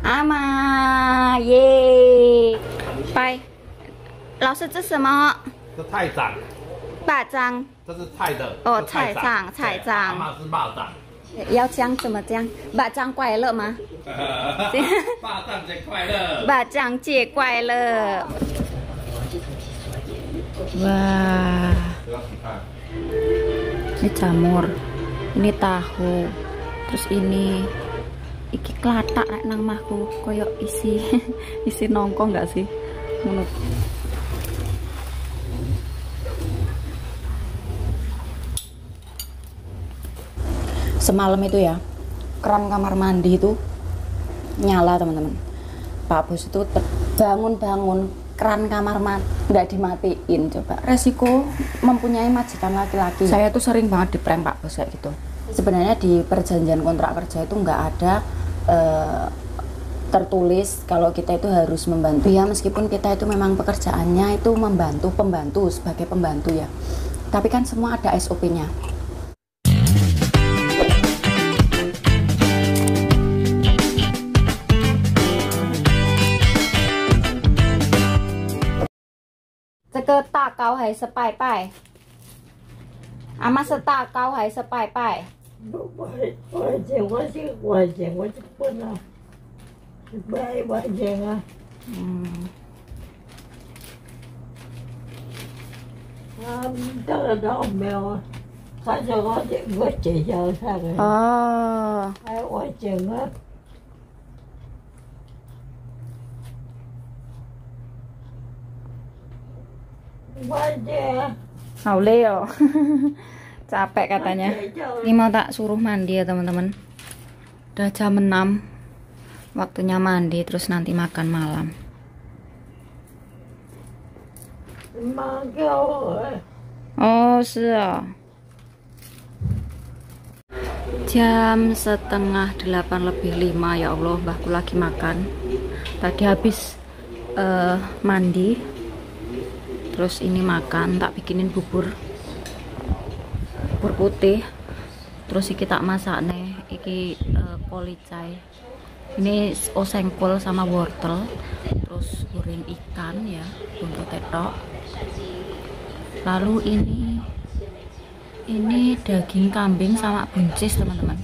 阿妈耶！拜，老师这什么？这菜掌，巴掌。这是菜的。哦，菜掌，菜掌。阿妈是蚂蚱。要讲怎么讲？巴掌快乐吗？蚂蚱节快乐！巴掌节快乐！Wah, ini jamur, ini tahu, terus ini iki klatak nek nang mahku koyo isi isi nongko nggak sih? Menurut semalam itu ya, keran kamar mandi itu nyala teman-teman. Pak Bos itu bangun-bangun keran kamar mandi nggak dimatiin. Coba resiko mempunyai majikan laki-laki. Saya tuh sering banget di prank Pak Bos kayak gitu. Sebenarnya di perjanjian kontrak kerja itu nggak ada tertulis kalau kita itu harus membantu ya, meskipun kita itu memang pekerjaannya itu pembantu sebagai pembantu ya, tapi kan semua ada SOP-nya. Cái tạ cao hay sơ bài bài ama sơ tạ cao hay sơ bài bài bài chèn quá chứ quên à bài chèn à chắc là đó mèo sao cho có chuyện có chị giờ sao rồi ai quay chèn hết mau Leo capek katanya. Ini mau tak suruh mandi ya teman-teman, udah jam 6 waktunya mandi, terus nanti makan malam. Oh jam setengah 8:05 ya Allah, mbahku lagi makan. Tadi habis mandi, terus ini makan, tak bikinin bubur putih, terus iki tak masak nih, iki policai, ini osengkol sama wortel, terus goreng ikan ya, untuk tetok. Lalu ini daging kambing sama buncis teman-teman,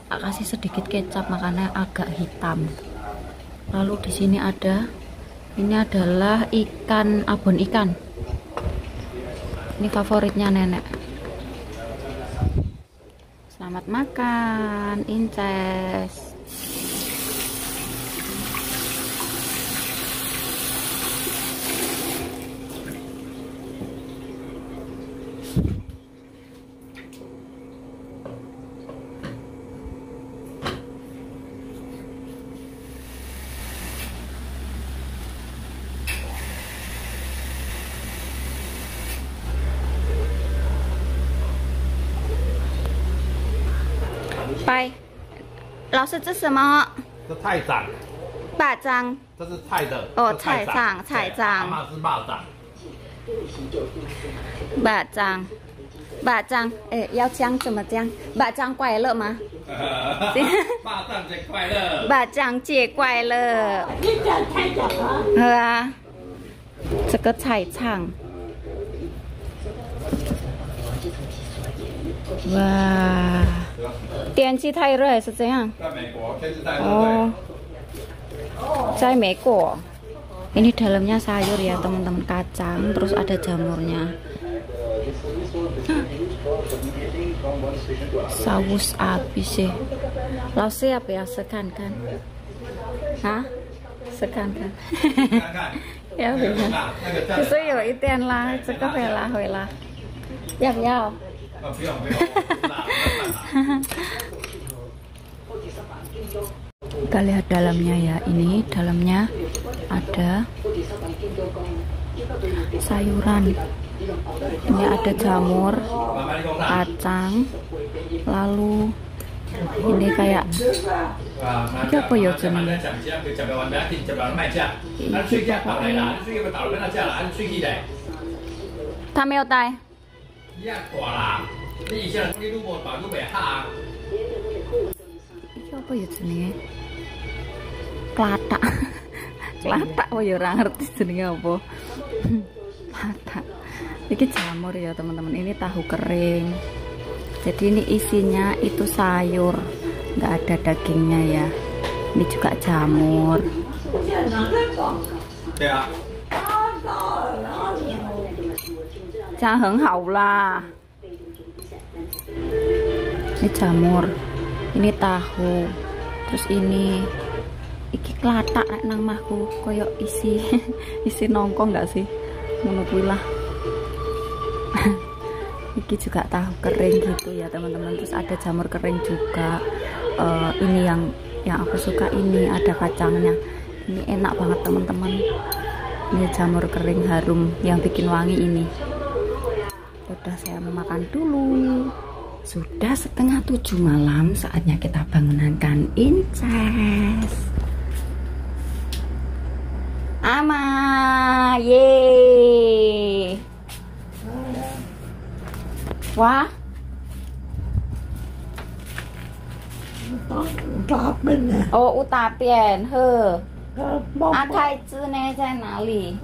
tak kasih sedikit kecap makanya agak hitam. Lalu di sini ini adalah ikan, abon ikan. Ini favoritnya nenek. Selamat makan, Inces.拜，老师这什么？这菜掌。巴掌。这是菜的。哦，菜掌，菜掌。阿妈是蚂蚱。巴掌，巴掌，要讲怎么讲？巴掌快乐吗？蚂蚱节快乐。巴掌节快乐。啊，这个菜场。哇，天气太热还是怎样？在美国天气太热。哦，在美国。Ini dalamnya sayur ya teman-teman, kacang, terus ada jamurnya. Saus habis sih. Langsung apa ya, sekan kan? Hah? Sekan kan? Ya benar. 所以有一点啦，这个会啦会啦，要不要？不用。Kita lihat dalamnya ya, ini dalamnya ada sayuran, ini ada jamur, kacang, lalu ini kayak ini apa ya jenisnya? Tameo tai. Ini apa ya jenisnya? klatak. Klatak oh ya ora ngerti jenenge apa. Klatak. Ini jamur ya teman-teman, ini tahu kering. Jadi ini isinya itu sayur, nggak ada dagingnya ya. Ini juga jamur. Ya. Jangan hau lah. Ini jamur, ini tahu, terus ini iki klatak nang mahku koyok isi nongko nggak sih? Ngono kuwi lah. Iki juga tahu kering gitu ya teman-teman. Terus ada jamur kering juga. Ini yang aku suka, ini ada kacangnya. Ini enak banget teman-teman. Ini jamur kering harum yang bikin wangi ini. Udah, saya mau makan dulu. Sudah 6:30 malam, saatnya kita bangunkan Inces. Ama, ye. Wah. Oh, utapien, he. Akai zi ne zai na li?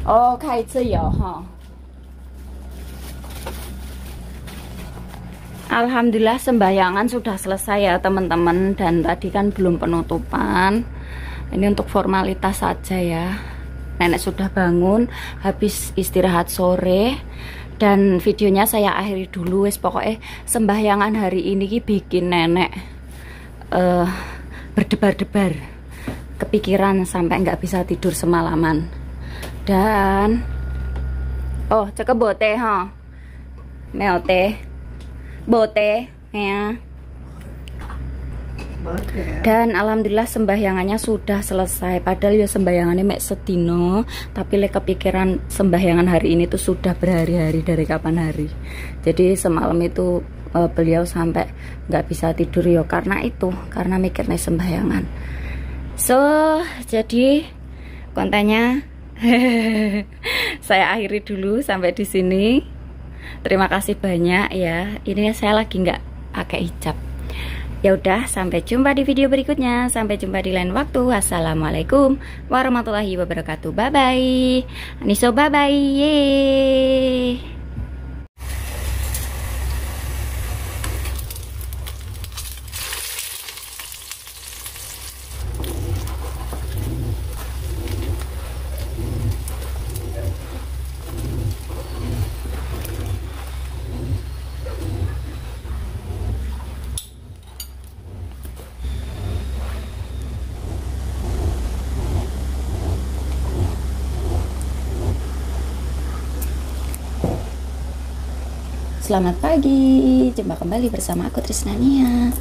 Oh, kai zi you ha. Alhamdulillah sembahyangan sudah selesai ya teman-teman, dan tadi kan belum penutupan. Ini untuk formalitas saja ya. Nenek sudah bangun habis istirahat sore, dan videonya saya akhiri dulu wes. Pokoknya sembahyangan hari ini bikin nenek berdebar-debar, kepikiran sampai nggak bisa tidur semalaman. Dan oh cakep bote ha, meote bote ya. Dan alhamdulillah sembahyangannya sudah selesai. Padahal ya sembahyangannya mek sedino, tapi lek kepikiran sembahyangan hari ini tuh sudah berhari-hari, dari kapan hari. Jadi semalam itu beliau sampai nggak bisa tidur ya karena itu, karena mikirnya sembahyangan. So jadi kontennya saya akhiri dulu sampai di sini. Terima kasih banyak ya. Ini saya lagi nggak pakai hijab. Ya udah, sampai jumpa di video berikutnya. Sampai jumpa di lain waktu. Assalamualaikum warahmatullahi wabarakatuh. Bye bye. Aniso bye bye. Yeay. Selamat pagi, jumpa kembali bersama aku Trisnania.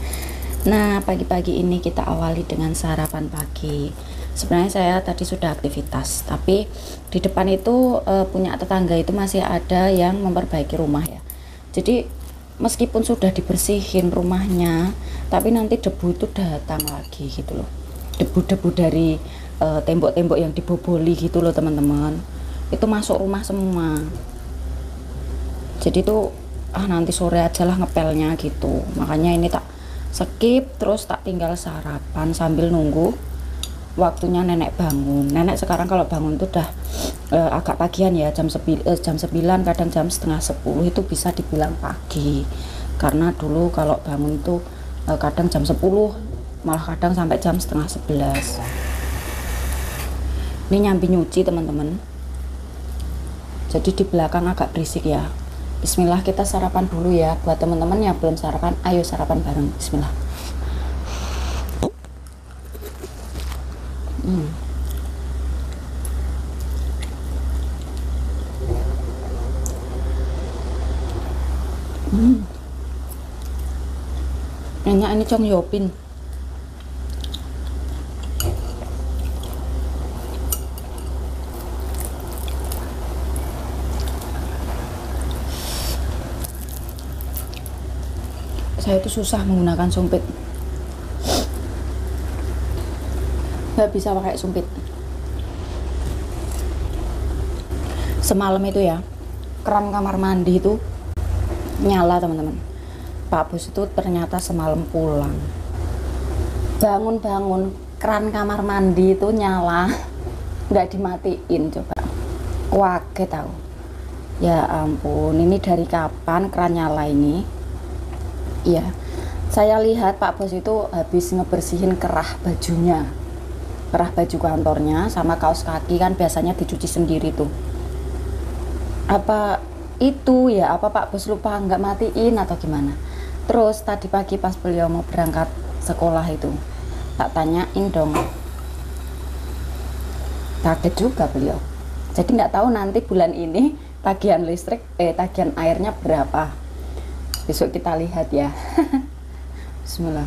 Nah, pagi-pagi ini kita awali dengan sarapan pagi. Sebenarnya saya tadi sudah aktivitas, tapi di depan itu punya tetangga itu masih ada yang memperbaiki rumah ya. Jadi meskipun sudah dibersihin rumahnya, tapi nanti debu itu datang lagi gitu loh. Debu-debu dari tembok-tembok yang diboboli gitu loh teman-teman. Itu masuk rumah semua. Jadi tuh nanti sore aja lah ngepelnya gitu. Makanya ini tak skip, terus tak tinggal sarapan sambil nunggu waktunya nenek bangun. Nenek sekarang kalau bangun tuh udah agak pagian ya, jam 9, kadang jam setengah 10 itu bisa dibilang pagi. Karena dulu kalau bangun tuh kadang jam 10, malah kadang sampai jam setengah 11. Ini nyambi nyuci teman-teman. Jadi di belakang agak berisik ya. Bismillah, kita sarapan dulu ya. Buat teman-teman yang belum sarapan, ayo sarapan bareng. Bismillah. Enak ini Chong Yopin. Saya itu susah menggunakan sumpit, nggak bisa pakai sumpit. Semalam itu ya, keran kamar mandi itu nyala teman-teman. Pak Bos itu ternyata semalam pulang, bangun-bangun keran kamar mandi itu nyala, nggak dimatiin. Coba kaget tahu. Ya ampun, ini dari kapan keran nyala ini? Iya, saya lihat Pak Bos itu habis ngebersihin kerah bajunya, kerah baju kantornya sama kaos kaki kan biasanya dicuci sendiri tuh. Apa itu ya, apa Pak Bos lupa nggak matiin atau gimana? Terus tadi pagi pas beliau mau berangkat sekolah itu tak tanyain dong, kaget juga beliau. Jadi nggak tahu nanti bulan ini tagihan listrik tagihan airnya berapa. Besok kita lihat ya. Bismillah.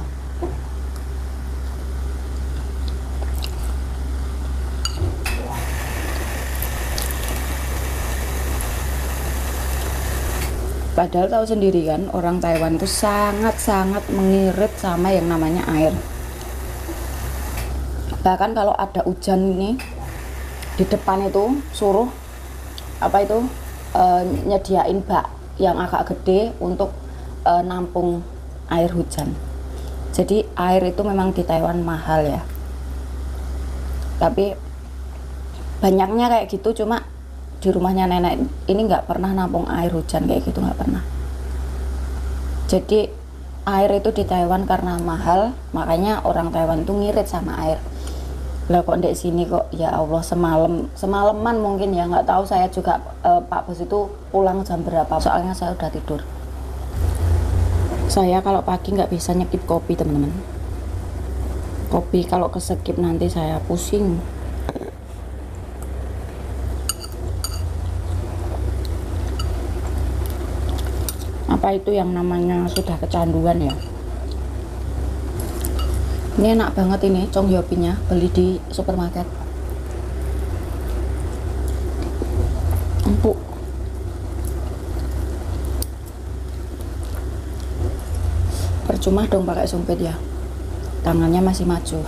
Padahal tahu sendiri kan, orang Taiwan itu sangat-sangat mengirit sama yang namanya air. Bahkan kalau ada hujan ini, di depan itu suruh apa itu nyediain bak yang agak gede untuk nampung air hujan. Jadi air itu memang di Taiwan mahal ya. Tapi banyaknya kayak gitu, cuma di rumahnya nenek ini nggak pernah nampung air hujan kayak gitu, nggak pernah. Jadi air itu di Taiwan karena mahal, makanya orang Taiwan tuh ngirit sama air. Lah kok di sini kok ya Allah semalaman mungkin ya, nggak tahu saya juga Pak Bos itu pulang jam berapa, soalnya saya udah tidur. Saya kalau pagi nggak bisa nyekip kopi teman-teman. Kopi kalau kesekip nanti saya pusing. Apa itu yang namanya sudah kecanduan ya. Ini enak banget ini Chonghyopinya, beli di supermarket. Empuk. Percuma dong pakai sumpit ya, tangannya masih maju.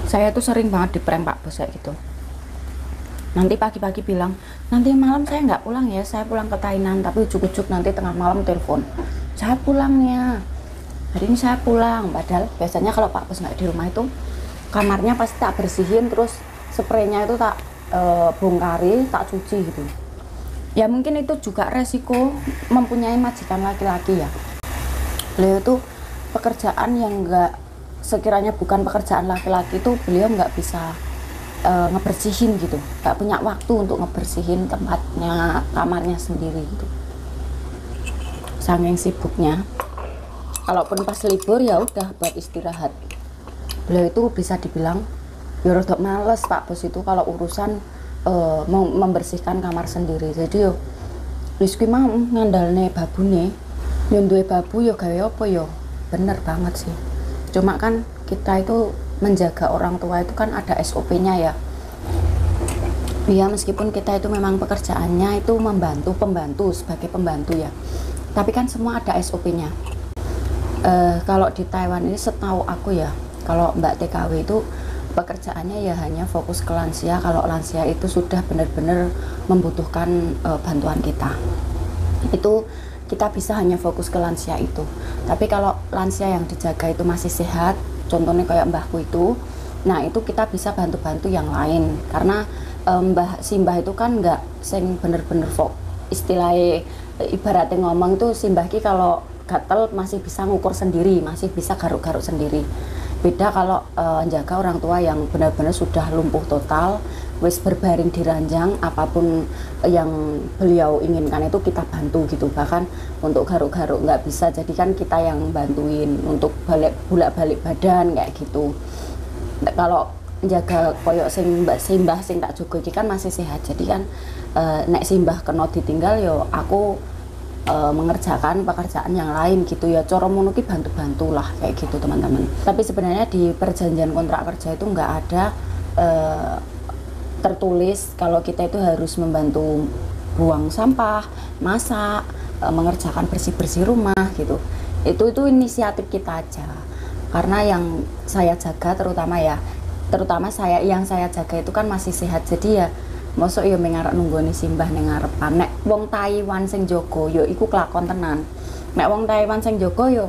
Saya tuh sering banget di prank Pak Bos kayak gitu. Nanti pagi-pagi bilang, nanti malam saya nggak pulang ya, saya pulang ke Tainan. Tapi ujuk-ujuk nanti tengah malam telepon, saya pulangnya hari ini, saya pulang. Padahal biasanya kalau Pak Bos nggak di rumah itu kamarnya pasti tak bersihin, terus spraynya itu tak bongkari, tak cuci gitu. Ya mungkin itu juga resiko mempunyai majikan laki-laki ya. Beliau itu pekerjaan yang nggak, sekiranya bukan pekerjaan laki-laki itu beliau nggak bisa ngebersihin gitu, nggak punya waktu untuk ngebersihin tempatnya, kamarnya sendiri gitu, saking sibuknya. Kalaupun pas libur ya udah buat istirahat. Beliau itu bisa dibilang ya rada males Pak Bos itu kalau urusan membersihkan kamar sendiri. Jadi yo wis kuwi mau ngandalne babune, yo duwe babu yo gawe apa yo. Bener banget sih. Cuma kan kita itu menjaga orang tua itu kan ada SOP-nya ya. Ya meskipun kita itu memang pekerjaannya itu pembantu sebagai pembantu ya. Tapi kan semua ada SOP-nya. Kalau di Taiwan ini setahu aku ya, kalau Mbak TKW itu pekerjaannya ya hanya fokus ke lansia. Kalau lansia itu sudah benar-benar membutuhkan bantuan kita, itu kita bisa hanya fokus ke lansia itu. Tapi kalau lansia yang dijaga itu masih sehat, contohnya kayak mbahku itu, nah itu kita bisa bantu-bantu yang lain. Karena Mbah itu kan nggak sing bener-bener istilahnya, ibaratnya ngomong itu mbah ki kalau gatel masih bisa ngukur sendiri, masih bisa garuk-garuk sendiri. Beda kalau jaga orang tua yang benar-benar sudah lumpuh total, wis berbaring di ranjang, apapun yang beliau inginkan itu kita bantu gitu. Bahkan untuk garuk-garuk nggak bisa, jadi kan kita yang bantuin untuk bolak-balik badan kayak gitu. Kalau menjaga koyok sing mbak simbah sing tak jogo iki kan masih sehat. Jadi kan nek simbah kena ditinggal yo aku mengerjakan pekerjaan yang lain gitu ya. Cara ngono ki bantu-bantu lah kayak gitu teman-teman. Tapi sebenarnya di perjanjian kontrak kerja itu nggak ada tertulis kalau kita itu harus membantu buang sampah, masak, mengerjakan bersih-bersih rumah gitu. Itu inisiatif kita aja. Karena yang saya jaga terutama saya yang saya jaga itu kan masih sehat. Jadi ya mosok yo mengarep nunggoni simbah ning ngarepan. Nek wong Taiwan sing jaga yo iku kelakon tenan. Nek wong Taiwan sing jaga yo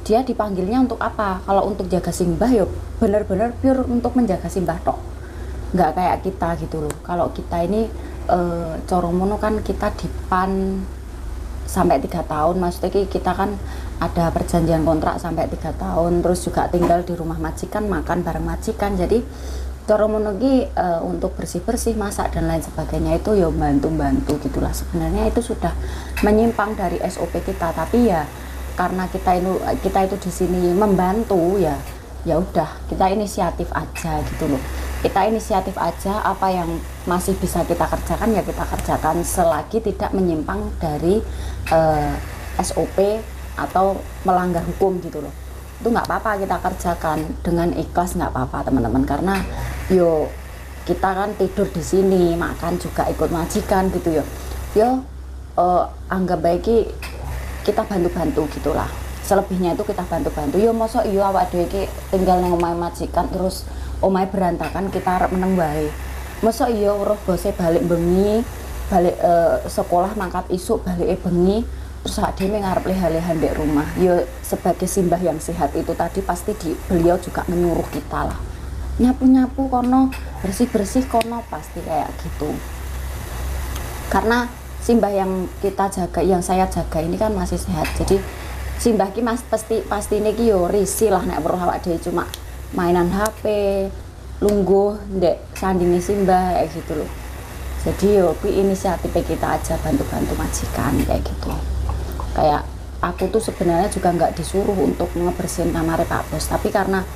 dia dipanggilnya untuk apa? Kalau untuk jaga simbah yo bener-bener pure untuk menjaga simbah tok. Nggak kayak kita gitu loh. Kalau kita ini cara mono kan kita dipan sampai 3 tahun, maksudnya kita kan ada perjanjian kontrak sampai 3 tahun, terus juga tinggal di rumah majikan, makan bareng majikan. Jadi cara mono ki untuk bersih-bersih, masak dan lain sebagainya itu ya bantu-bantu gitulah. Sebenarnya itu sudah menyimpang dari SOP kita, tapi ya karena kita itu di sini membantu ya udah kita inisiatif aja gitu loh. Kita inisiatif aja, apa yang masih bisa kita kerjakan ya kita kerjakan selagi tidak menyimpang dari SOP atau melanggar hukum gitu loh. Itu nggak apa-apa kita kerjakan dengan ikhlas, nggak apa-apa teman-teman, karena yo kita kan tidur di sini, makan juga ikut majikan gitu yo anggap baik kita bantu-bantu gitulah. Selebihnya itu kita bantu-bantu. Yo mosok yo awak dhewe iki tinggal nang omahe majikan terus omahe berantakan kita arep meneng wae. Mosok yo weruh bose balik bengi, balik sekolah mangkat isuk balike bengi, terus sak dhewe ngarep leha-leha ndek rumah. Yo sebagai simbah yang sehat itu tadi pasti beliau juga menyuruh kita lah. Nyapu-nyapu kono, bersih-bersih kono, pasti kayak gitu. Karena simbah yang kita jaga, yang saya jaga ini kan masih sehat. Jadi simbah ki pasti niki yo risih lah nek weruh awak dhewe cuma mainan HP, lungguh ndek sandinge simbah kayak gitu loh. Jadi yo kuwi inisiatif kita aja, bantu-bantu majikan kayak gitu. Kayak aku tuh sebenarnya juga nggak disuruh untuk ngebersihin kamar Pak Bos, tapi karena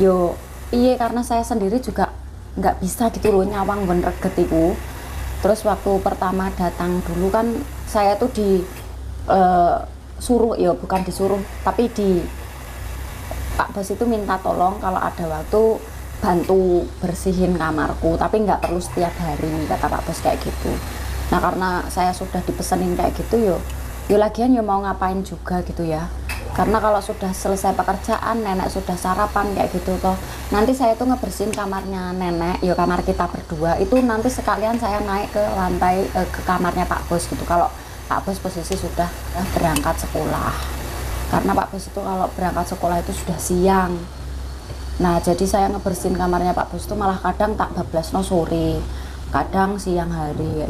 yo karena saya sendiri juga nggak bisa gitu loh nyawang ben reget iku. Terus waktu pertama datang dulu kan saya tuh suruh, ya bukan disuruh, tapi Pak Bos itu minta tolong kalau ada waktu bantu bersihin kamarku, tapi nggak perlu setiap hari, kata Pak Bos kayak gitu. Nah karena saya sudah dipesenin kayak gitu yo lagian yo mau ngapain juga gitu ya. Karena kalau sudah selesai pekerjaan, nenek sudah sarapan kayak gitu toh, nanti saya tuh ngebersihin kamarnya nenek, yo kamar kita berdua itu nanti sekalian saya naik ke lantai ke kamarnya Pak Bos gitu. Kalau Pak Bos posisi sudah berangkat sekolah, karena Pak Bos itu kalau berangkat sekolah itu sudah siang. Nah jadi saya ngebersihin kamarnya Pak Bos itu malah kadang tak bablasno sore, kadang siang hari.